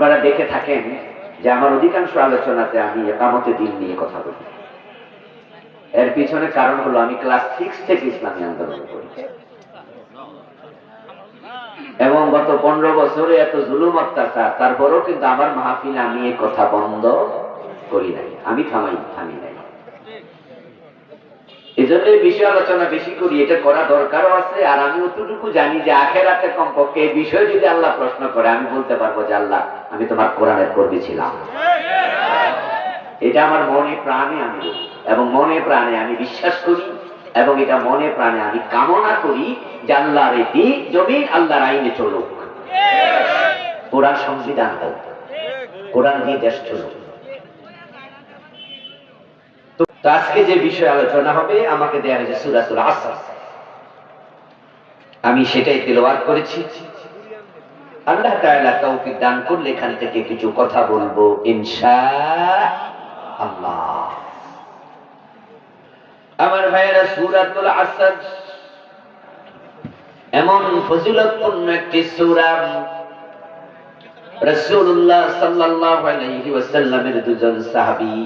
আপনারা দেখে থাকেন যে আমার অধিকাংশ আলোচনাতে আমি একামতে দিন নিয়ে কথা বলি। এর পিছনে কারণ হলো আমি ক্লাস 6 থেকে ইসলামী আন্দোলন করেছি এবং গত 15 বছরে এত জুলুম অত্যাচার, তারপরেও কিন্তু আমার মাহফিলে আমি এই কথা বন্ধ করি নাই, আমি থামি নাই। এই জন্য বিষয় আলোচনা বেশি করি, এটা করা দরকারও আছে। আর আমি অতটুকু জানি যে আখেরাতে কমপক্ষে এই বিষয়ে যদি আল্লাহ প্রশ্ন করে আমি বলতে পারবো যে আল্লাহ, আমি তোমার কোরআনের কর্মী ছিলাম। এটা আমার মনে প্রাণে আমি বলি এবং মনে প্রাণে আমি বিশ্বাস করি এবং এটা মনে প্রাণে আমি কামনা করি যে আল্লাহর এই জমিন আল্লাহর আইনে চলুক, কোরআন সংবিধান হোক, কোরআন দিয়ে দেশ চলুক। তো আজকে যে বিষয় আলোচনা হবে, আমাকে দেয়া হয়েছে সূরাতুল আসর, আমি সেটাই তেলাওয়াত করেছি। আল্লাহ তাআলা তৌফিক দান করলে এখান থেকে কিছু কথা বলবো ইনশাআল্লাহ। আমার ভাইয়েরা, সূরাতুল আসর এমন ফজিলতপূর্ণ একটি সূরা। রাসূলুল্লাহ সাল্লাল্লাহু আলাইহি ওয়াসাল্লামের দুজন সাহাবী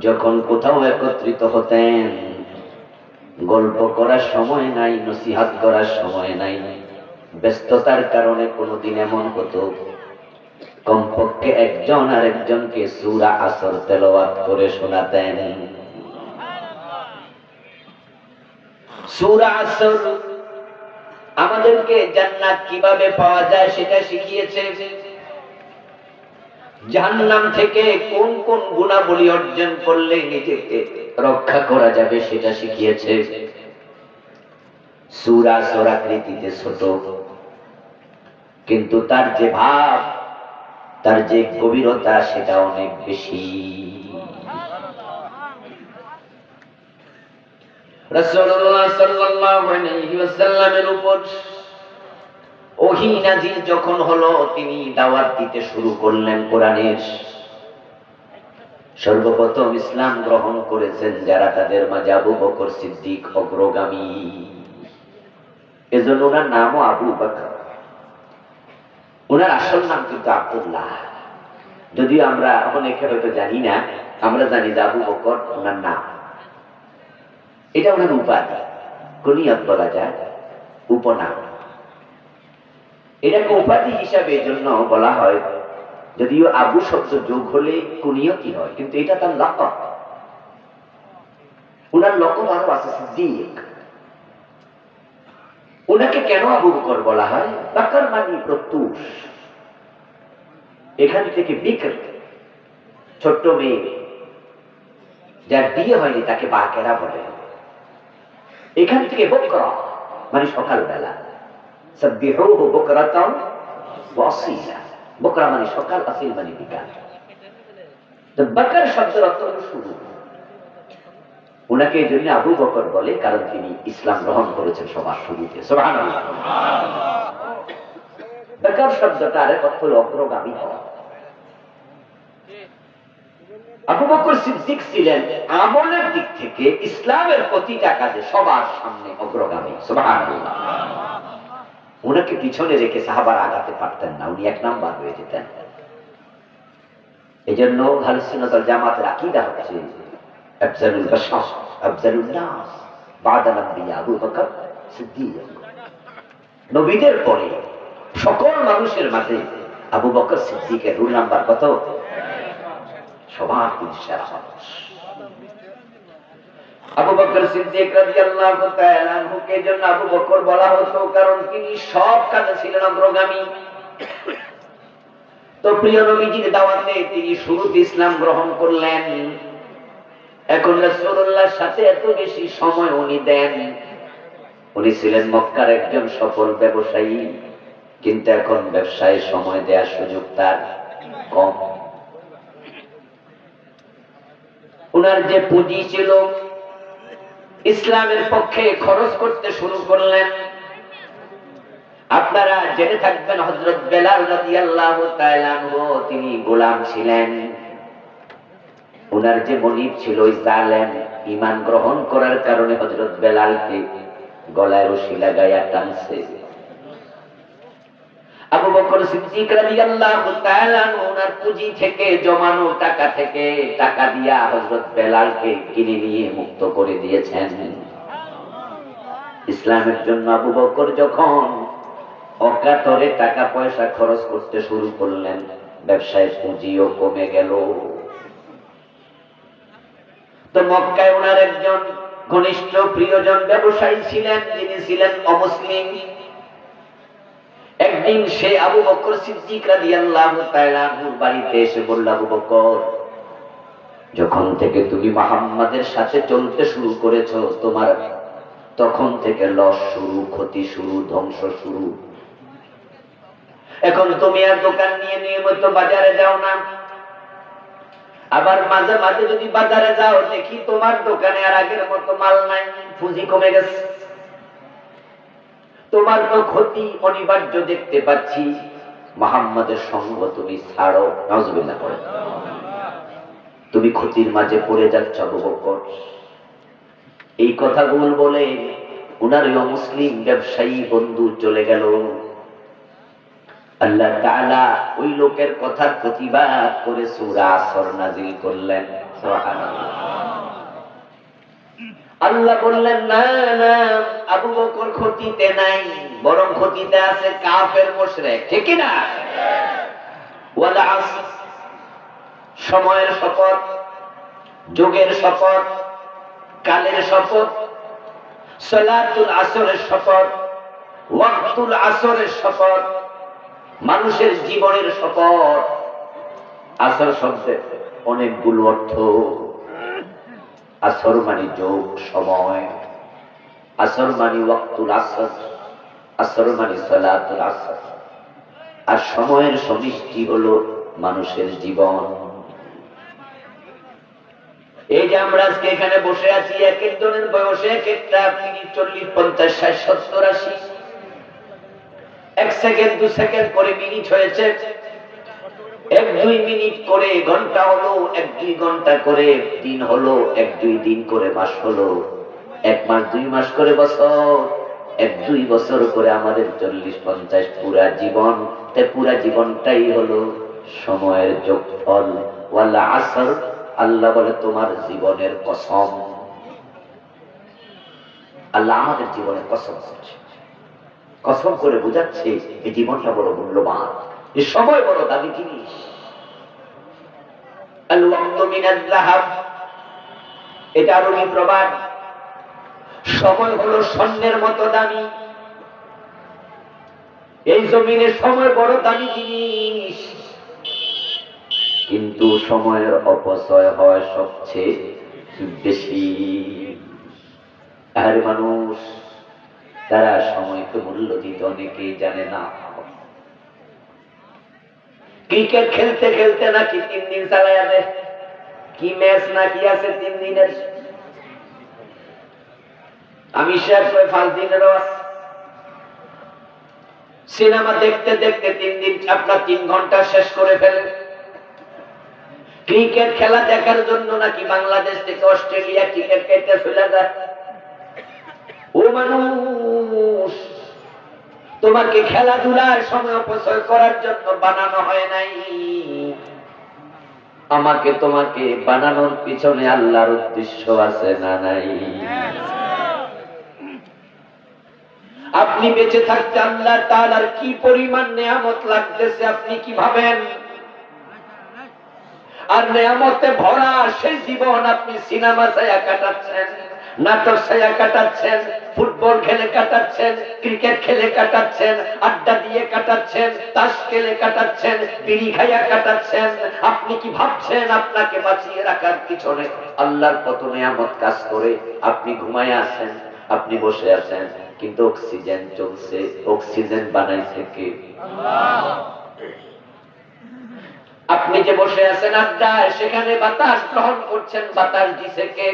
যখন কোথাও একত্রিত হতেন, গল্প করার সময় নাই, নসিহত করার সময় নাই, ব্যস্ততার কারণে কোনদিন এমন হতো কমপক্ষে একজন আরেকজনকে সূরা আসর তেলাওয়াত করে শোনাতেন। সূরা আসর আমাদেরকে জান্নাত কিভাবে পাওয়া যায় সেটা শিখিয়েছে, জাহান্নাম থেকে কোন কোন গুণাবলী অর্জন করলে নিজেকে রক্ষা করা যাবে সেটা শিখিয়েছে। সূরা আসর আকৃতিতে ছোট, কিন্তু তার যে ভাব, তার যে গভীরতা সেটা অনেক বেশি। রাসূলুল্লাহ সাল্লাল্লাহু আলাইহি ওয়াসাল্লামের উপর ওহী নাযিল যখন হলো, তিনি দাওয়াত দিতে শুরু করলেন কোরআনের। সর্বপ্রথম ইসলাম গ্রহণ করেছেন যারা, তাদের মাঝে আবু বকর সিদ্দিক অগ্রগামী। এজন্য ওনার নামও আবু বকর। ওনার আসল নাম কিন্তু আব্দুল্লাহ, যদিও আমরা অনেকে হয়তো জানি না। আমরা জানি যে আবু বকর ওনার নাম, এটা ওনার উপাধি, কুনিয়ত বলা যায়, উপনাম। এটাকে উপাধি হিসাবে এজন্য বলা হয়, যদিও আবু শব্দ যোগ হলে কুনিয়তি হয়, কিন্তু এটা তার লকব। ওনার লকব আরো আছে, সিদ্দিক। ওনাকে কেন আবু বকর বলা হয়? বকর মানে প্রত্যুষ, এখান থেকে বিকর, ছোট্ট মেয়ে যার বিয়ে হয়নি তাকে বাকেরা বলে। এখান থেকে বকরা মানে সকালবেলা, সাব্বিহুহু বুকরাতান ওয়া আসীলা। বকরা মানে সকাল, আসীল মানে বিকাল। তো বকর শব্দের অর্থ হলো শুরু। ওনাকে এই জন্য আবু বকর বলে, কারণ তিনি ইসলাম গ্রহণ করেছেন সবার শুরুতে। সুবহানাল্লাহ। বকর শব্দটা আরেক অর্থ হলো অগ্রগামী হওয়া। আবু বকর সিদ্দিক ছিলেন আমলের দিক থেকে ইসলামের প্রতিটা কাজে সবার সামনে অগ্রগামী। সুবহানাল্লাহ। উনাকে পিছনে রেখে সাহাবারা আগাতে পারতেন না, উনি এক নাম্বার হয়ে যেতেন। এই জন্য আহলে সুন্নাত ওয়াল জামাতের আকীদা হচ্ছে আফজালুল বাশার, আফজালুন নাস বাদাল আম্বিয়া আবু বকর সিদ্দিক। নবীদের পরে সকল মানুষের মাঝে আবু বকর সিদ্দিকের রোল নাম্বার কত? সবার তিনি সেরা মানুষ। আবু বকর সিদ্দিক রাদিয়াল্লাহু তাআলা আনহুকে জন্য আবু বকর বলা হতো, কারণ তিনি সব কাজে ছিলেন অগ্রগামী। তো প্রিয় নবীজির দাওয়াতে তিনি শুরুতে ইসলাম গ্রহণ করলেন। এখন রাসূলুল্লাহর সাথে এত বেশি সময় উনি দেন। উনি ছিলেন মক্কার একজন সফল ব্যবসায়ী, কিন্তু এখন ব্যবসায় সময় দেওয়ার সুযোগ তার কম। উনার যে পুঁজি ছিল ইসলামের পক্ষে খরচ করতে শুরু করলেন। আপনারা জেনে থাকবেন হযরত বেলাল রাদিয়াল্লাহু তাআলা আনহু তিনি গোলাম ছিলেন। উনার যে মনিব ছিল জালেম, ঈমান গ্রহণ করার কারণে হযরত বেলালকে গলায় রশি লাগাইয়া টানছে। আবু বকর সিদ্দিক রাদিয়াল্লাহু তাআলা ওনার পুঁজি থেকে জমানো টাকা থেকে টাকা দিয়া হযরত বেলালকে কিনে নিয়ে মুক্ত করে দিয়েছেন। ইসলামের জন্য আবু বকর যখন অকাতরে টাকা পয়সা খরচ করতে শুরু করলেন, ব্যবসায় পুঁজিও কমে গেল। তো মক্কায় ওনার একজন ঘনিষ্ঠ প্রিয়জন ব্যবসায়ী ছিলেন, যিনি ছিলেন অমুসলিম। একদিন সে আবু বকর সিদ্দিক রাদিয়াল্লাহু তাআলা আনহুর বাড়িতে এসে বলল, আবু বকর, যখন থেকে তুমি মুহাম্মাদের সাথে চলতে শুরু করেছো, তোমার তখন থেকে লস শুরু, ক্ষতি শুরু, ধ্বংস শুরু। এখন তুমি আর দোকান নিয়ে নিয়মিত বাজারে যাও না, আবার মাঝে মাঝে যদি বাজারে যাও দেখি তোমার দোকানে আর আগের মতো মাল নাই, পুঁজি কমে গেছে। তোমার তো ক্ষতি অনিবার্য দেখতে পাচ্ছি, মুহাম্মাদের সঙ্গ তুমি ছাড়ো। নাউজুবিল্লাহ পড়ে। তুমি ক্ষতির মাঝে পড়ে যাচ্ছ আবু বকর। এই কথাগুলো বলে উনার মুসলিম ব্যবসায়ী বন্ধু চলে গেল। আল্লাহ তাআলা ওই লোকের কথার প্রতিবাদ করে সূরা আসর নাযিল করলেন। সুবহানাল্লাহ। আল্লাহ বললেন, না না, আবু বকর ক্ষতিতে নাই, বরং ক্ষতিতে আছে কাফের মুশরিক। ঠিক কি না? ওয়াল আসর, সময়ের শপথ, যুগের শপথ, কালের শপথ, সালাতুল আসরের শপথ, ওয়াক্তুল আসরের শপথ, মানুষের জীবনের শপথ। আসর শব্দের অনেকগুলো অর্থ। আসর মানে যোগ, সময়। আসর মানে ওয়াক্তুল আসর, আসর মানে সালাতুল আসর। আর সময়ের সমষ্টি হলো মানুষের জীবন। এই যে আমরা আজকে এখানে বসে আছি, এক একজনের বয়সে এক একটা, 30, 40, 50, 60, 70, 80। 1 সেকেন্ড 2 সেকেন্ড করে মিনিট হয়েছে, 1-2 মিনিট করে ঘন্টা হলো, 1-2 ঘন্টা করে দিন হলো, 1-2 দিন করে মাস হলো, 1 মাস 2 মাস করে বছর, 1-2 বছর করে আমাদের 40-50 পুরা জীবন। তাই পুরা জীবনটাই হলো সময়ের যোগফল। ওয়াল আসর, আল্লাহ বলে তোমার জীবনের কসম। আল্লাহ আমাদের জীবনের কসম করছে, কসম করে বুঝাচ্ছে এই জীবনটা বড় মূল্যবান, এই সময় বড় দামি জিনিস। আল ওয়াক্তু মিনাল যাহাব, এটা আরবি প্রবাদ। সময় হলো স্বর্ণের মতো দামি। এই জমিনে সময় বড় দামি জিনিস, কিন্তু সময়ের অপচয় হয় সবচেয়ে বেশি। আর মানুষ তারা সময়কে মূল্য দিতে অনেকেই জানে না। ক্রিকেট খেলতে খেলতে নাকি 3 দিন চালাইয়া দেয়, কি ম্যাচ নাকি আছে 3 দিনের। আমি শেয়ার করে 5 দিনেরও আছে। সিনেমা দেখতে দেখতে 3 দিন আপনার 3 ঘন্টা শেষ করে ফেলে। ক্রিকেট খেলা দেখার জন্য নাকি বাংলাদেশ থেকে অস্ট্রেলিয়া টিকিট কেটে চলে যায়। ও মানুষ, তোমাকে খেলাধুলার সময় অপচয় করার জন্য বানানো হয় নাই। আমাকে তোমাকে বানানোর পিছনে আল্লাহর উদ্দেশ্য আছে না নাই? আপনি বেঁচে থাকতে আল্লাহ তাআলার কি পরিমাণ নিয়ামত লাগতেছে আপনি কি ভাবেন? আর নিয়ামতে ভরা সেই জীবন আপনি সিনেমা ছায়া কাটাচ্ছেন, নাটক ছায়া কাটাচ্ছেন, ফুটবল খেলে কাটাচ্ছেন, ক্রিকেট খেলে কাটাচ্ছেন, আড্ডা দিয়ে কাটাচ্ছেন, তাস খেলে কাটাচ্ছেন, বিড়ি খাইয়া কাটাচ্ছেন। আপনি কি ভাবছেন আপনাকে বাঁচিয়ে রাখার পিছনে আল্লাহর কত নিয়ামত কাজ করে? আপনি ঘুমায় আছেন, আপনি বসে আছেন, কিন্তু অক্সিজেন চলছে। অক্সিজেন বানাইছে কে? আল্লাহ। আপনি যে বসে আছেন আড্ডায়, সেখানে বাতাস গ্রহণ করছেন, বাতাস দিছে কে?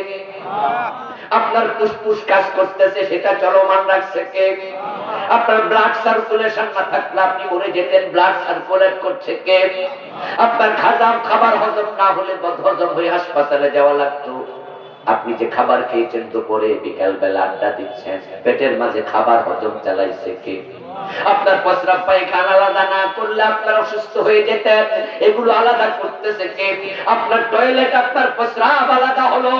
আপনার ফুসফুস কাজ করতেছে, সেটা চলমান রাখছে কে? আপনার ব্লাড সার্কুলেশন না থাকলে আপনি মরে যেতেন, ব্লাড সার্কুলেট করছে কে? আপনার খাবার হজম না হলে বদহজম হয়ে হাসপাতালে যাওয়া লাগতো। আপনি যে খাবার খেয়েছেন দুপুরে, বিকাল বেলা আড্ডা দিচ্ছেন, পেটের মাঝে খাবার হজম চালাইছে কে? আপনার প্রস্রাব পায়খানা আলাদা না করলে আপনার অসুস্থ হয়ে যেতেন। এগুলো আলাদা করতেছে কে? আপনার টয়লেট, আপনার প্রস্রাব আলাদা হলো।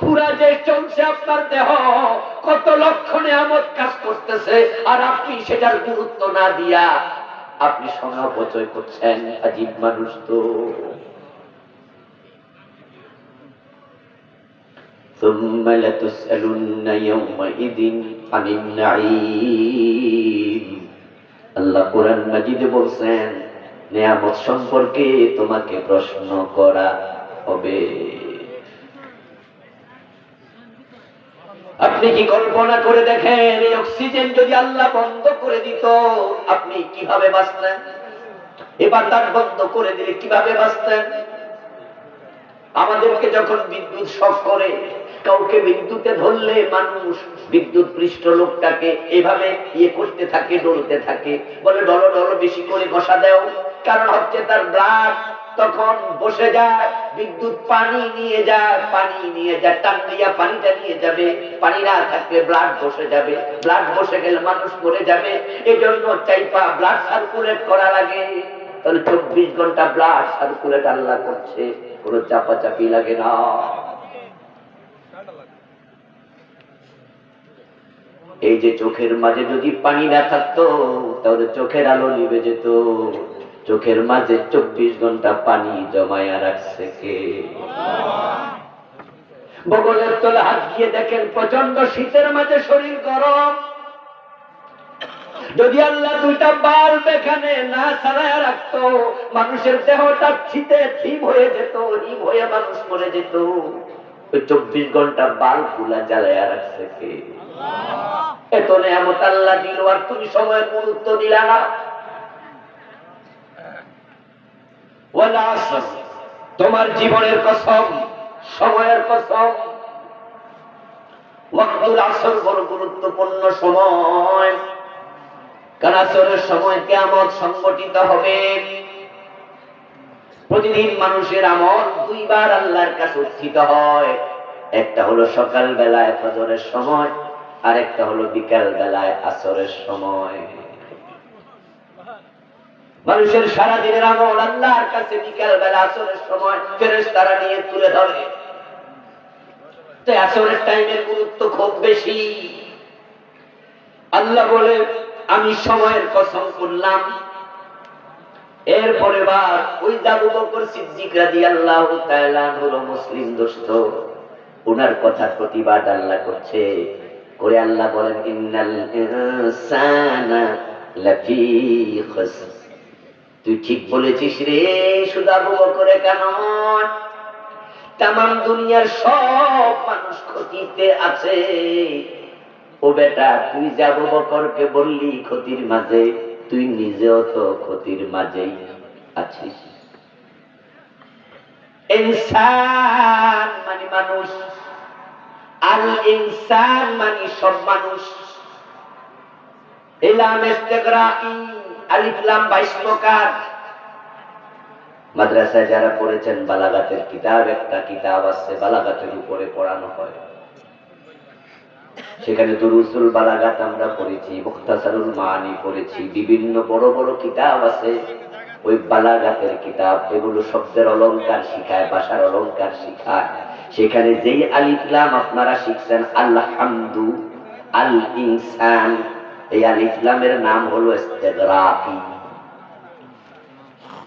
পুরা যে চলছে আপনার দেহ, কত লক্ষ নিয়ামত কাজ করতেছে, আর আপনি সেটার গুরুত্ব না দিয়া আপনি সময় অপচয় করছেন। আজীব মানুষ তো। ثم لتسألن يومئذ عن النعيم। আল্লাহ কোরআন মাজিদে বলছেন, নিয়ামত সম্পর্কে তোমাকে প্রশ্ন করা হবে। আপনি কি কল্পনা করে দেখেন, এই অক্সিজেন যদি আল্লাহ বন্ধ করে দিত, আপনি কিভাবে বাঁচতেন? এবার তার বন্ধ করে দিলে কিভাবে বাঁচতেন? আমাদেরকে যখন বিদ্যুৎ শক করে, কাউকে বিদ্যুতে ধরলে মানুষ বিদ্যুৎ পৃষ্ঠ লোকটাকে এভাবে করতে থাকে, ডলতে থাকে, বলে ডলো ডলো, বেশি করে ঘষা দাও। কারণ হচ্ছে তার ব্লাড তখন বসে যায়। বিদ্যুৎ পানি নিয়ে যায়, টান দিয়া পানিটা নিয়ে যাবে। পানি না থাকলে ব্লাড বসে যাবে, ব্লাড বসে গেলে মানুষ মরে যাবে। এজন্য চাইপা ব্লাড সার্কুলেট করা লাগে। তাহলে 24 ঘন্টা ব্লাড সার্কুলেট আল্লাহ করছে, কোনো চাপাচাপি লাগে না। এই যে চোখের মাঝে যদি পানি না থাকতো, তাহলে চোখের আলো নিভে যেত। চোখের মাঝে 24 ঘন্টা পানি জমায়া রাখছে কে? বগলের তলে হাত দিয়ে দেখেন, প্রচন্ড শীতের মাঝে শরীর গরম। যদি আল্লাহ দুইটা বাল্ব এখানে না চালায়া রাখতো, মানুষের দেহটা শীতে হিম হয়ে যেত, হিম হয়ে মানুষ মরে যেত। ওই 24 ঘন্টা বাল্ব গুলা জ্বালায়া রাখছে কে? এত নিয়ামত আল্লাহ দিল, আর তুমি সময়ের গুরুত্ব দিলা না। ওয়াল আসর, তোমার জীবনের কসম, সময়ের কসম। ওয়াক্তুল আসর বড় গুরুত্বপূর্ণ সময়, কারণ আসরের সময় কিয়ামত সংগঠিত হবে। প্রতিদিন মানুষের আমল দুইবার আল্লাহর কাছে উত্থিত হয়। একটা হলো সকাল বেলায় ফজরের সময়, আর একটা হলো বিকাল বেলায় আসরের সময়। মানুষের সারা দিনের আমল আল্লাহর কাছে বিকাল বেলা আসরের সময় ফেরেশতারা নিয়ে তুলে ধরে। তাই আসরের টাইমের গুরুত্ব খুব বেশি। আল্লাহ বলে, আমি সময়ের কসম করলাম। এরপরে বার ওই আবু বকর সিদ্দিক রাদিয়াল্লাহু তাআলা হলো মুসলিম দোস্ত, ওনার কথার প্রতিবাদ আল্লাহ করছে। করে আল্লাহ বলেন, ইন্নাল ইনসানা লাফি খুসর। তুই ঠিক বলেছিস রে, শুধু আবু বকরে কেন, তামাম দুনিয়ার সব মানুষ ক্ষতিতে আছে। ও বেটা, তুই যে আবু বকরকে বললি ক্ষতির মাঝে, তুই নিজেও তো ক্ষতির মাঝেই আছিস। ইনসান মানে মানুষ, আল ইনসান মানে সব মানুষ। ইলাম ইস্তিগরাই, আলিফ লাম 22 প্রকার। মাদ্রাসায় যারা পড়েছেন বালাগাতের কিতাব, একটা কিতাব আছে বালাগাতের উপরে পড়ানো হয়। সেখানে দুরুসুল বালাগাত আমরা পড়েছি, মুখতাসারুল মানি পড়েছি, বিভিন্ন বড় বড় কিতাব আছে ওই বালাগাতের কিতাব। এগুলো শব্দের অলংকার শিখায়, ভাষার অলংকার শিখায়। সেখানে যেই আলিফ লাম আপনারা শিখছেন, আলহামদু, আল ইনসান, এই আলিফ লামের নাম হলো ইস্তিগরাকি।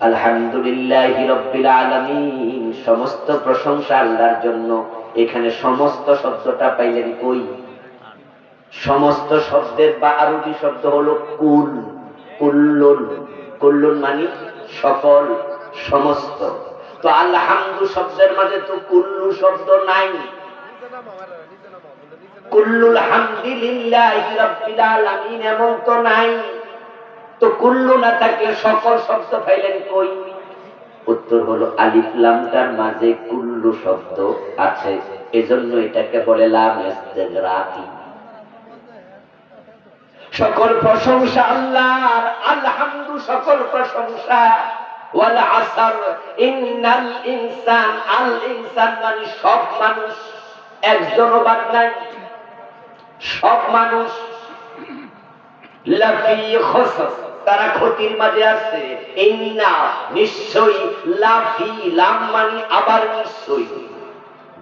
আলহামদুলিল্লাহি রাব্বিল আলামিন, সমস্ত প্রশংসা আল্লাহর জন্য। এখানে সমস্ত শব্দটা পাইলেন কই? সমস্ত শব্দের বা আরবি শব্দ হলো কুল, কুল্লুন। কুল্লুন মানে সকল, সমস্ত। তো আলহামদু শব্দের মাঝে তো কুল্লু শব্দ নাই। কুল্লুল হামদুলিল্লাহি রাব্বিল আলামিন এমন তো নাই। তো কুল্লু না থাকলে সকল শব্দ পাইলেন কই? উত্তর হলো আলিফ লামটার মাঝে কুল্লু শব্দ আছে, এজন্য এটাকে বলে লাম ইস্তিগরাকি। সকল প্রশংসা আল্লাহর, আলহামদু সকল প্রশংসা। ওয়াল আসর, ইন্নাল ইনসান, আল ইনসান মানে সব মানুষ, একজনও বাদ নাই, সব মানুষ। লাফি খুসর, তারা ক্ষতির মাঝে আছে। ইন্না নিশ্চয়ই, লাফি লাম মানে আবার নিশ্চয়ই,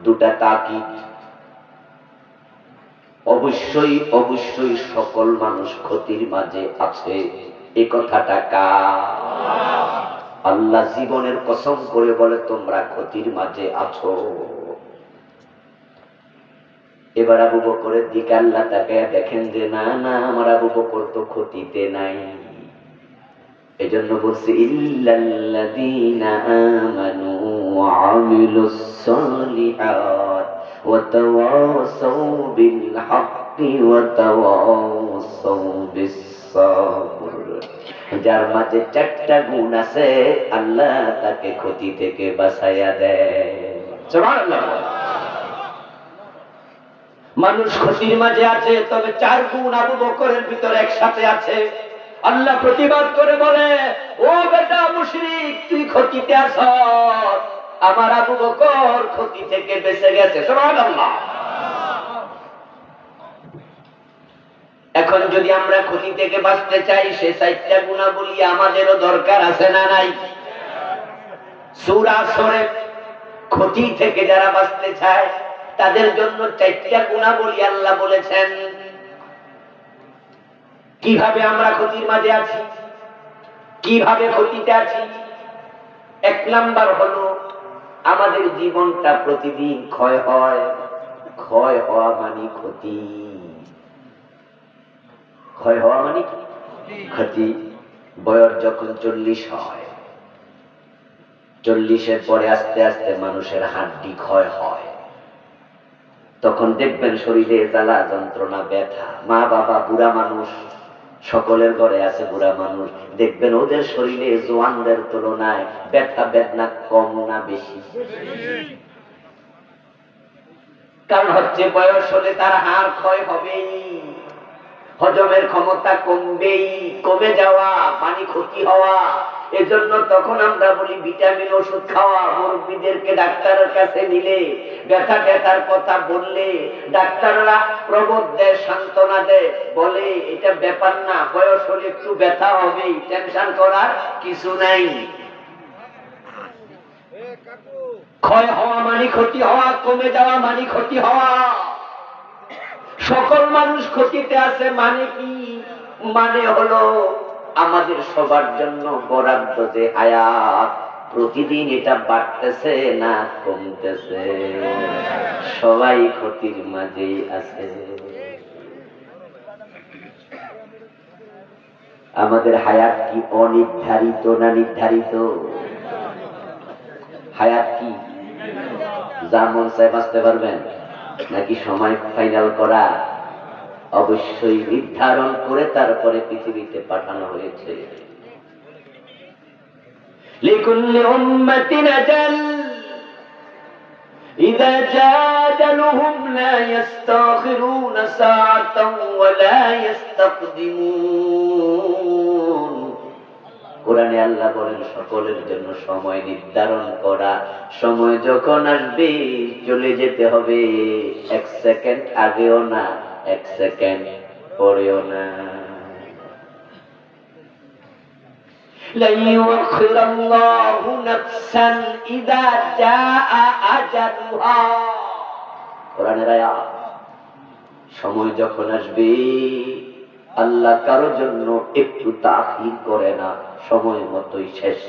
দুটা তাকিদ। অবশ্যই অবশ্যই সকল মানুষ ক্ষতির মাঝে আছে, এই কথাটা কার? আল্লাহ জীবনের কসম করে বলে তোমরা ক্ষতির মাঝে আছো। এবার আবু বকরের দিকে আল্লাহ তাকায়া দেখেন যে না না, আমার আবু বকর তো ক্ষতিতে নাই। এজন্য বলছে ইল্লাল্লাযীনা আমানু ওয়া আমিলুস সালিহাত ওয়া তাওয়াসাউ বিল হাক্কি ওয়া তাওয়াসাউ বিস সাবর। যার মাঝে চারটা গুণ আছে আল্লাহ তাকে ক্ষতি থেকে বাঁচাইয়া দেয়। সুবহানাল্লাহ। মানুষ ক্ষতির মাঝে আছে, তবে চার গুণ আবু বকরের ভিতরে একসাথে আছে। আল্লাহ প্রতিবাদ করে বলে, ও বেটা মুশরিক, তুই ক্ষতিতে আছ, আমার আবু বকর ক্ষতি থেকে বেঁচে গেছে। সুবহানাল্লাহ। এখন যদি আমরা ক্ষতি থেকে বাঁচতে চাই, সে চারটা গুণাবলী আমাদেরও দরকার আছে না নাই? সূরা আসরে ক্ষতি থেকে যারা বাঁচতে চায় তাদের জন্য চারটা গুণাবলী আল্লাহ বলেছেন। কিভাবে আমরা ক্ষতির মাঝে আছি, কিভাবে ক্ষতিতে আছি? এক নাম্বার হলো আমাদের জীবনটা প্রতিদিন ক্ষয় হয়। ক্ষয় হওয়া মানে ক্ষতি। ক্ষয় হওয়া মানে ক্ষতি। বয়স যখন 40 হয়, 40-এর পরে আস্তে আস্তে মানুষের হাড্ডি ক্ষয় হয়। তখন দেখবেন শরীরে জ্বালা যন্ত্রণা ব্যথা। মা বাবা বুড়া মানুষ, সকলের ঘরে আছে বুড়া মানুষ, দেখবেন ওদের শরীরে জোয়ানদের তুলনায় ব্যথা বেদনা কম না বেশি? কারণ হচ্ছে বয়স হলে তার হাড় ক্ষয় হবেই, হজমের ক্ষমতা কমবেই, কমে যাওয়া মানে ক্ষতি হওয়া। এজন্য তখন আমরা বলি ভিটামিন ওষুধ খাওয়া। মুরব্বীদেরকে ডাক্তারের কাছে নিলে, ব্যথা ব্যথার কথা বললে ডাক্তাররা প্রবোধ দেয়, সান্ত্বনা দেয়, বলে এটা ব্যাপার না, বয়স হলে একটু ব্যথা হবেই, টেনশন করার কিছু নাই। ক্ষয় হওয়া মানে ক্ষতি হওয়া, কমে যাওয়া মানে ক্ষতি হওয়া। সকল মানুষ ক্ষতিতে আছে মানে কি? মানে হলো আমাদের সবার জন্য বরাদ্দ যে হায়াত, প্রতিদিন এটা বাড়তেছে না কমতেছে? সবাই ক্ষতির মাঝেই আছে। আমাদের হায়াত কি অনির্ধারিত না নির্ধারিত? হায়াত কি যা মন চায় বাঁচতে পারবেন, নাকি সময় ফাইনাল করা? অবশ্যই নির্ধারণ করে তারপরে পৃথিবীতে পাঠানো হয়েছে। লিকুল্লি উম্মাতিন আজাল, ইযা জাআ আজালুহুম লা ইস্তাখিরুনা সাআতান ওয়া লা ইস্তাকদিমুন। কোরআনে আল্লাহ বলেন সকলের জন্য সময় নির্ধারণ করা। সময় যখন আসবে চলে যেতে হবে, এক সেকেন্ড আগেও না, এক সেকেন্ড পরেও না। লা ইউখিরাল্লাহু নাফসান ইযা জাআ আজালুহা। কোরআনের আয়াত। সময় যখন আসবে আল্লাহ কারো জন্য একটু তাখির করে না, সময় মতোই শেষ।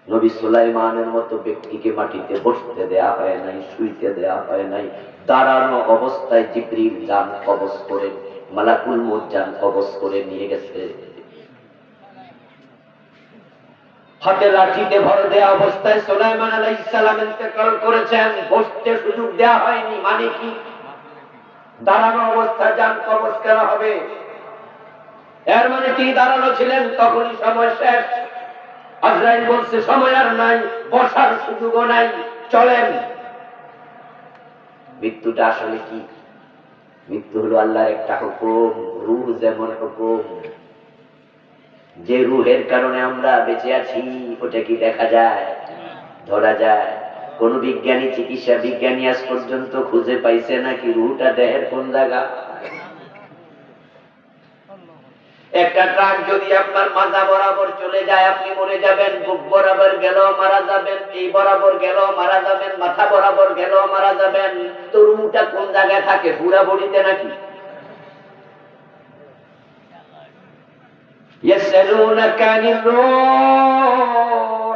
নবী সুলাইমানের মতো ব্যক্তিকে মাটিতে বসতে দেয়া হয় নাই, শুইতে দেয়া হয় নাই। দাঁড়ানো অবস্থায় জিবরিল জান কবজ করে, মালাকুল মউত জান কবজ করে নিয়ে গেছে। হাতে লাঠিতে ভর দেয়া অবস্থায় সুলাইমান আলাইহিস সালাম ইন্তেকাল করেছেন, বসতে সুযোগ দেয়া হয়নি। মানে কি? দাঁড়ানো অবস্থায় জান কবজ করা হবে, এর মানে কি দাঁড়ানো ছিলেন তখনই সময় শেষ। আজরাইল বলছে সময় আর নাই, বসার সুযোগও নাই, চলেন। মৃত্যুটা আসলে কি? মৃত্যু হলো আল্লাহর একটা হুকুম। রূহ যেমন হুকুম, যে রূহের কারণে আমরা বেঁচে আছি ওটা কি দেখা যায়, ধরা যায়? কোন বিজ্ঞানী, চিকিৎসা বিজ্ঞানী আজ পর্যন্ত খুঁজে পাইছে নাকি রূহটা দেহের কোন জায়গা? একটা ট্রাক যদি আপনার মাজা বরাবর চলে যায় আপনি মরে যাবেন, বুক বরাবর গেলেও মারা যাবেন, এই বরাবর গেলেও মারা যাবেন, মাথা বরাবর গেলেও মারা যাবেন। তো রুহটা কোন জায়গায় থাকে? পুরা বডিতে নাকি? ইয়াসআলুনাকা আনির রূহ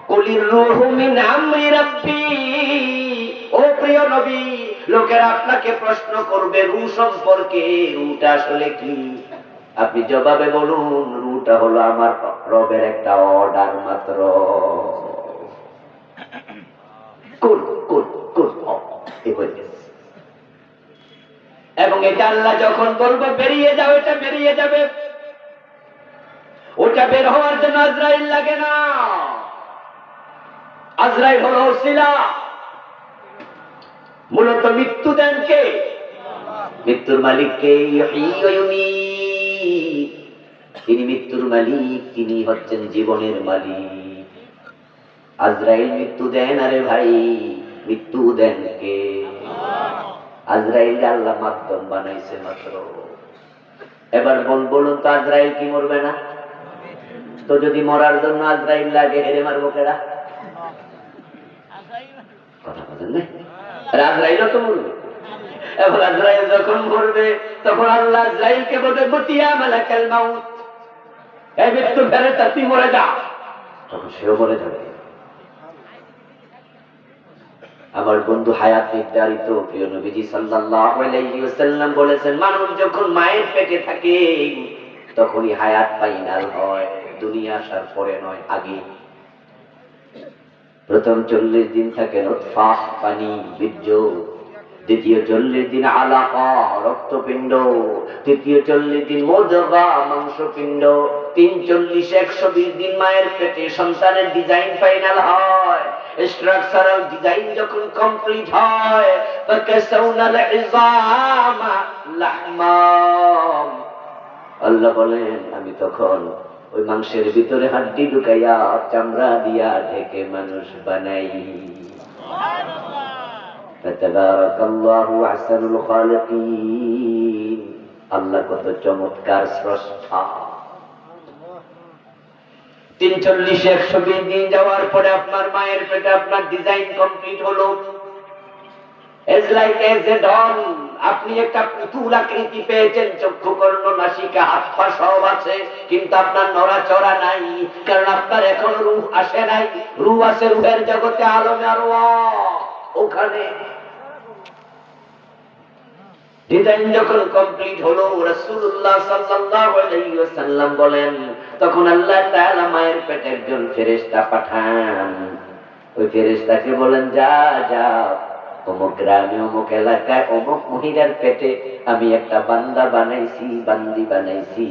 কুলির রূহু মিন আমরি রাব্বি। ও প্রিয় নবী, লোকেরা আপনাকে প্রশ্ন করবে রূহ সম্পর্কে, রূহটা আসলে কি? আপনি জবাবে বলুন, রূহটা হলো আমার রবের একটা অর্ডার মাত্র। কুল কুল কুল এবং এটা আল্লাহ যখন বলবে বেরিয়ে যাও, এটা বেরিয়ে যাবে। ওটা বের হওয়ার জন্য আজরাইল লাগে না। আজরাইল হলো ওসিলা। মূলত মৃত্যু দেন কে? মৃত্যুর মালিক কে? তিনি মৃত্যুর মালিক, তিনি হচ্ছেন জীবনের মালিক। আজরাইল মৃত্যু দেন। আরে ভাই, মৃত্যু দেন কে? আজরাইল আল্লাহ মাধ্যম বানাইছে মাত্র। এবার বলুন তো, আজরাইল কি মরবে না? তো যদি মরার জন্য আজরাইল লাগে, হেরে মারবো কেডা? কথা বলেন না? আজরাইলও তো মরবে। এবং আজরাইল যখন মরবে তখন আল্লাহ আজরাইলকে বলবে বুতিয়া মালাকাল মাউত, এই মৃত্যু ফেরেশতা তুই মরে যা। তখন সেও মরে যাবে। আমার বন্ধু হায়াত নির্ধারিত। প্রিয় নবীজি সাল্লাল্লাহু আলাইহি ওয়াসাল্লাম বলেছেন, মানুষ যখন মায়ের পেটে থাকে তখনই হায়াত ফাইনাল হয়, দুনিয়া আসার পরে নয়, আগে। প্রথম 40 দিন থাকে নুতফা, পানি, বীর্য। দ্বিতীয় 40 দিন আলাকা, রক্তপিণ্ড। তৃতীয় 40 দিন মুদগা, মাংসপিণ্ড। 120 দিন মায়ের পেটে সন্তানের ডিজাইন ফাইনাল হয়। স্ট্রাকচারাল ডিজাইন যখন কমপ্লিট হয়, ফাকাসাউনাল ইযামা লাহমা। আল্লাহ বলেন, আমি তখন ওই মাংসের ভিতরে হাড্ডি ঢুকাইয়া চামড়া দিয়া ঢেকে মানুষ বানাই। ফাতাবারাকাল্লাহু আহসানুল খালিকিন। আল্লাহ কত চমৎকার স্রষ্টা। 120 দিন যাওয়ার পরে আপনার মায়ের পেটে আপনার ডিজাইন কমপ্লিট হলো। As like as a doll, আপনি একটা পুতুল আকৃতি পেয়েছেন, চক্ষু, কর্ণ, নাসিকা, হাত পা সব আছে, কিন্তু আপনার নড়াচড়া নাই, কারণ আপনার এখনো রূহ আসে নাই। রূহ আছে রূহের জগতে, আলমে আরওয়াহ, ওখানে। ডিজাইন যখন কমপ্লিট হলো, রাসূলুল্লাহ সাল্লাল্লাহু আলাইহি ওয়াসাল্লাম বলেন, তখন আল্লাহ তাআলা মায়ের পেটে একজন ফেরেশতা পাঠান। ওই ফেরেশতাকে বলেন, যা যা অমুক গ্রামে, অমুক এলাকায়, অমুক মহিলার পেটে আমি একটা বান্দা বানাইছি, বান্দি বানাইছি,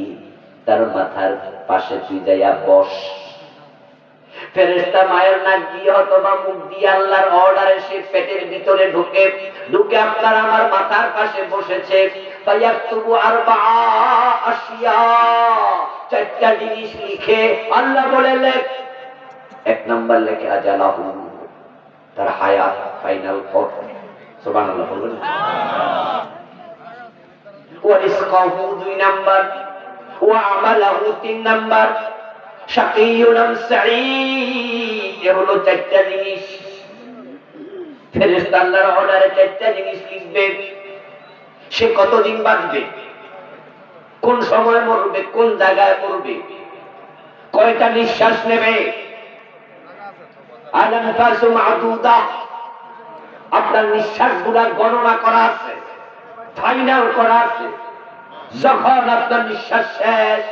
তার মাথার পাশে তুই যাইয়া বস। ফেরেশতা মায়ের নাক দিয়ে অথবা মুখ দিয়ে আল্লাহর অর্ডারে সে পেটের ভিতরে ঢুকে আপনার আমার মাথার পাশে বসেছে। ফায়াকতুবু আরবা আশিয়া, 4টা জিনিস লিখে আল্লাহ বলে লেখ। 1 নাম্বার লেখে আজালাহু, তার হায়াত ফাইনাল ফর। সুবহানাল্লাহ বলুন। ওয়া রিজকাহু 2 নাম্বার, ওয়া আমালাহু 3 নাম্বার, শাকিয়ুন আম সাঈদ। এ হলো 4টা জিনিস। ফেরেশতা আল্লাহর অর্ডারে 4টা জিনিস লিখবে। সে কতদিন বাঁচবে, কোন সময় মরবে, কোন জায়গায় মরবে, কয়টা নিঃশ্বাস নেবে। আলানফাসু মাদুদা, আপনার নিঃশ্বাসগুলা গণনা করা আছে, ফাইনাল করা আছে। যখন আপনার নিঃশ্বাস শেষ,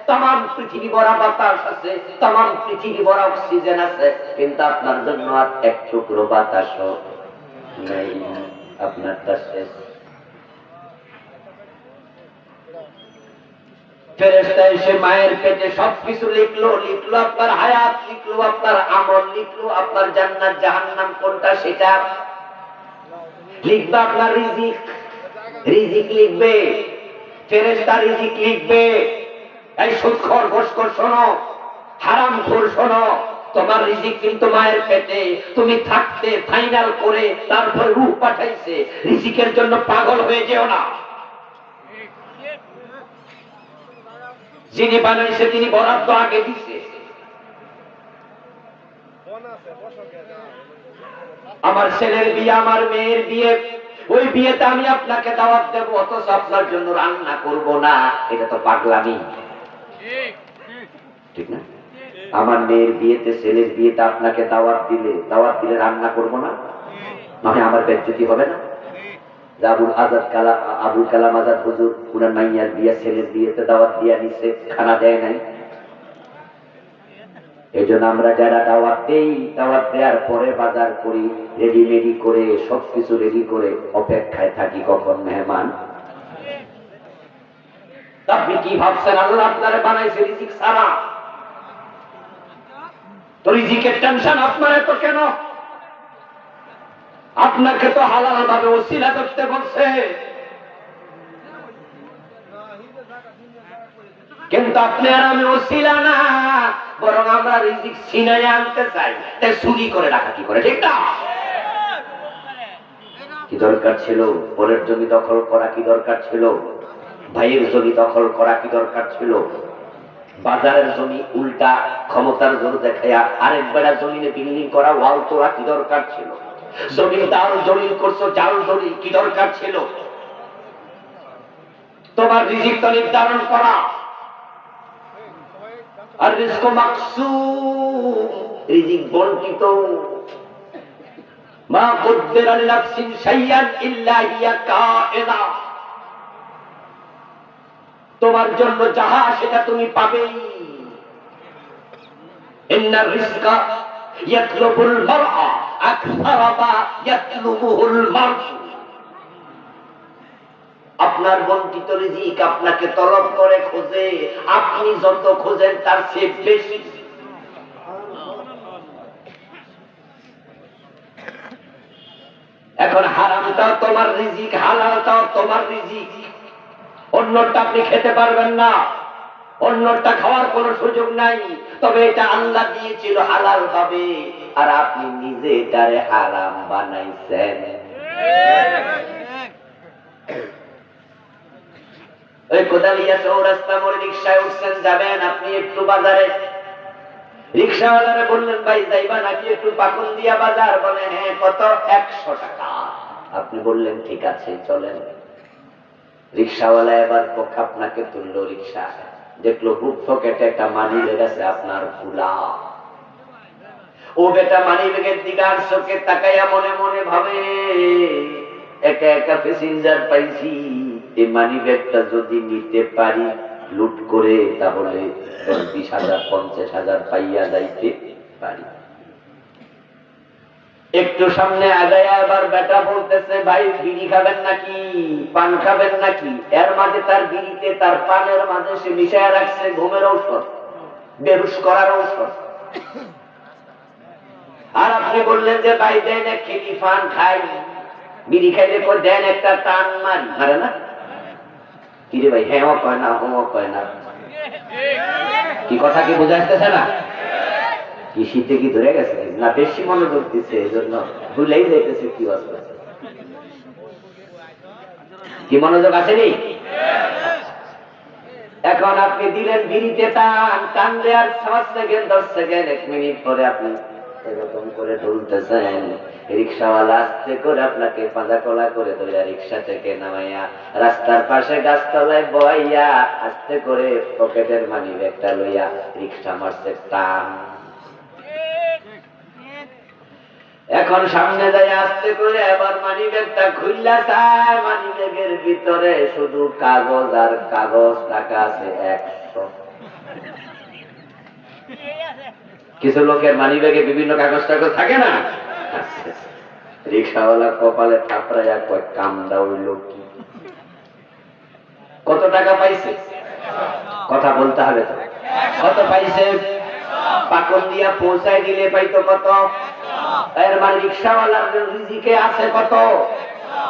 তাম পৃথিবী ভরা বাতাস আছে, তাম পৃথিবী ভরা অক্সিজেন আছে, কিন্তু আপনার জন্য আর এক টুকরো বাতাসও নেই, আপনারটা শেষ। ফেরেশতা এসে মায়ের পেটে সবকিছু লিখলো। আপনার হায়াত, লিখলো আপনার আমল, লিখলো আপনার জান্নাত জাহান্নাম কোনটা সেটা লিখবে। আপনার রিজিক লিখবে, ফেরেশতা রিজিক লিখবে। এই সুদখোর, ঘুষখোর শোনো, হারামখোর শোনো, তোমার রিজিক কিন্তু মায়ের পেটে। তুমি থাকতে ফাইনাল করে তারপর রূহ পাঠাইছে। রিজিকের জন্য পাগল হয়ে যেও না। যিনি বানাইছে তিনি বরাদ্দ আগে দিছে। আমার ছেলের বিয়ে, আমার মেয়ের বিয়ে, ওই বিয়েতে আমি আপনাকে দাওয়াত দেব, অথচ আপনার জন্য রান্না করব না, এটা তো পাগলামি, ঠিক না? আমার মেয়ের বিয়েতে, ছেলের বিয়েতে আপনাকে দাওয়াত দিলে রান্না করব না, মানে আমার বেজ্জতি হবে না? আবুল কালাম আজাদ হুজুর উনার মাইয়ার বিয়ে, ছেলের বিয়েতে দাওয়াত দিয়ে নিছে, খানা দেয় নাই। এই জন্য আমরা যারা দাওয়াত দেই, দাওয়াত দেওয়ার পরে বাজার করি, রেডি করে সবকিছু রেডি করে অপেক্ষায় থাকি কখন মেহমান। আপনি কি ভাবছেন আল্লাহ আপনারা বানাইছে রিজিক ছাড়া? তো রিজিকের টেনশন আপনার এত কেন? আপনাকে তো হালাল ভাবে ওসিলা করতে বলছে, কিন্তু আপনি আর আমি ওসিলা না, বরং আমরা রিজিক ছিনাই আনতে চাই, তাই চুরি করে রাখা কি করে, ঠিক না? কি দরকার ছিল? পরের জমি দখল করা কি দরকার ছিল? ভাইয়ের জমি দখল করা কি দরকার ছিল? বাজারের জমি উল্টা ক্ষমতার জোর দেখাইয়া আরেক বেড়া জমিনে বিল্ডিং করা, ওয়াল তোলা কি দরকার ছিল? জমির দাল জলিল করছো, জাল জলিল কি দরকার ছিল? তোমার রিজিক তো নির্ধারণ করা, আর রিজক মাকসুম, রিজিক বন্টিত। মা কুদ্দিরা লিনাফসিন শাইআন ইল্লা হিয়া কায়দা, তোমার জন্য যাহা সেটা তুমি পাবেই। ইন্নার রিজকা ইয়াতলুবুল মারআ আকসারা মা ইয়াতলুবুল মারউ, আপনার বন্টিত রিজিক আপনাকে তলব করে, খোঁজে, আপনি যত খোঁজেন তার চেয়ে বেশি। এখন হারামটাও তোমার রিজিক, হালালটাও তোমার রিজিক, অন্যটা আপনি খেতে পারবেন না, অন্যটা খাওয়ার কোনো সুযোগ নাই, তবে এটা আল্লাহ দিয়েছিল হালাল ভাবে, আর আপনি নিজে এটারে হারাম বানাইছেন। ওই কোদালিয়া চৌরাস্তা মোড়ে রিক্সায় উঠছেন, যাবেন আপনি একটু বাজারে, রিক্সাওয়ালারে বললেন ভাই যাইবা নাকি একটু পাকুন্দিয়া বাজার? বলে হ্যাঁ। কত? 100 টাকা। আপনি বললেন ঠিক আছে চলেন। রিক্সাওয়ালা এবার আপনাকে তুললো রিক্সা, দেখলো বুক পকেটে একটা মানি ব্যাগ আছে আপনার খোলা। ও বেটা মানি ব্যাগের দিকে আর চোখে তাকাইয়া মনে মনে ভাবে, একা একা প্যাসেঞ্জার পাইছি, এই মানি ব্যাগটা যদি নিতে পারি লুট করে, তাহলে 10-20,000 50,000 পাইয়া যাইতে পারি। একটু সামনে আগায়া আবার বেটা বলতেছে ভাই বিড়ি খাবেন নাকি, পান খাবেন নাকি? এর মাঝে তার বিড়িতে, তার পানের মাঝে সে মিশায় রাখছে ঘুমের ঔষধ, বেহুশ করার ঔষধ। আর আপনি বললেন যে ভাই দেন এক খেলি পান খাই, বিড়ি খাইলে দেন একটা টান মারি, মারে না? কিরে ভাই হ্যাঁ কয় না, হো কয় না, কি কথা কি বুঝাইতেছে না? কি শীতে কি ধরে গেছে না? বেশি মনোযোগ দিচ্ছে, এই জন্য ভুলেই যাইতেছে কি অবস্থা। কি মনোযোগ আসেনি? এখন আপনি দিলেন বিড়িতে টান, টান দেওয়ার 5 সেকেন্ড 10 সেকেন্ড 1 মিনিট পরে আপনি এরকম করে ঢুলতেছেন, রিক্সাওয়ালা আস্তে করে আপনাকে পাঁজা কলা করে ধরে রিক্সা থেকে নামাইয়া রাস্তার পাশে গাছতলায় বইয়া আস্তে করে পকেটের মানি ব্যাগটা লইয়া রিক্সা মারছে টান। এখন সামনে যাই আস্তে করে এবার মানি ব্যাগটা খুললা চায়, মানি ব্যাগের ভিতরে শুধু কাগজ আর কাগজ, টাকা আছে 100। কিছু লোকের মানি ব্যাগে বিভিন্ন কাগজ টাগজ থাকে না? রিক্সাওয়ালা কপালে থাপড়াইয়া কয় কামড়া হইল কি? কত টাকা পাইছে? কথা বলতে হবে তো। কত পাইছে? পাকন দিয়া পৌঁছায় দিলে পাইতো কত? এর মানে রিক্সাওয়ালার রিজিকে আছে কত?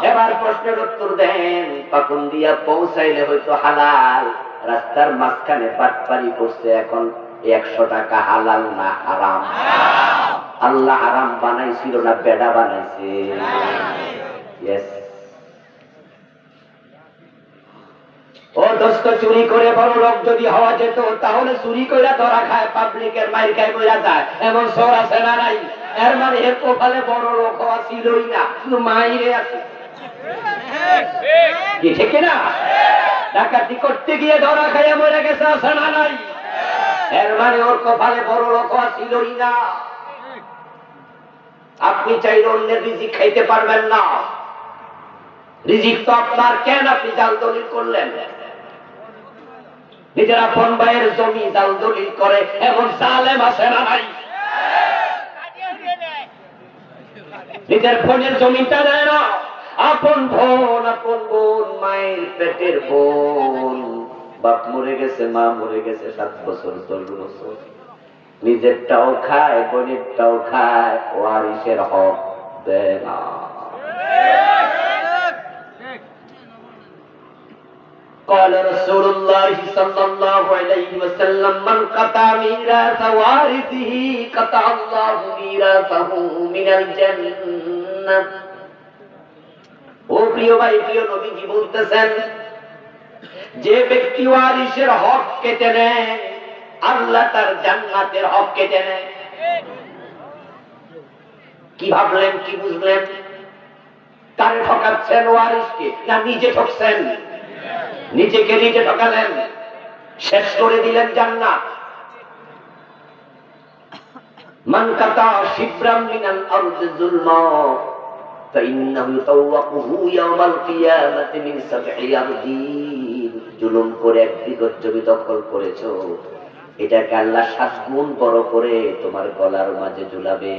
এবার প্রশ্নের উত্তর দেন। পাকন দিয়া পৌঁছাইলে হয়তো হালাল, রাস্তার মাঝখানে বাটপারি করছে, এখন 100 টাকা হালাল না হারাম? আল্লাহ হারাম বানাইছিল না বেডা বানাইছে? ও জবরদস্ত চুরি করে বড় লোক যদি হওয়া যেত তাহলে চুরি কইরা ধরা খায়, পাবলিকের মাইর খায় কইরা যায়, এমন চোর আছে না নাই? এর মানে এর কপালে বড় লোক হওয়া ছিলই না, শুধু মাইরে আছে। কি ঠিক না? ডাকাতি করতে গিয়ে ধরা খাইয়া মরে গেছে, আছে না নাই? এর মানে ওর কপালে বড় লোক হওয়া ছিলই না। আপনি চাইলে অন্যের রিজিক খাইতে পারবেন না, রিজিক তো আপনার, কেন আপনি জাল দলিল করলেন? নিজের আপন ভাইয়ের জমি জাল দলিল করে এমন জালেম আছে না নাই? নিজের বোনের জমিটা দেয় না, আপন বোন, আপন বোন, মায়ের পেটের বোন, বাপ মরে গেছে, মা মরে গেছে 7 বছর 14 বছর, নিজেরটাও খায়, বোনেরটাও খায়, ওয়ারিসের হক দেয় না। قال رسول الله صلى الله عليه وسلم من قطع ميراث وارثه قطع الله ميراثه من الجنة। ও প্রিয় ভাই, প্রিয় নবীজি বলতেছেন, যে ব্যক্তি ওয়ারিসের হক কেটে নেয়, আল্লাহ তার জান্নাতের হক কেটে নেয়। কি ভাবলেন, কি বুঝলেন? কারে ঠকাচ্ছেন? ওয়ারিসকে না নিজে ঠকছেন? নিজেকে নিজে ঠকালেন, শেষ করে দিলেন জান্নাত। মান কাতা শিবরাম মিনাল আরদি যুলমা ফাইন্নাহু তাওয়াকুহু ইয়াওমাল কিয়ামাতি মিন 7 আরদিন। জুলুম করে 1 বিঘত জমি দখল করেছো, এটাকে আল্লাহ 7 গুণ বড় করে তোমার গলার মাঝে ঝুলাবে।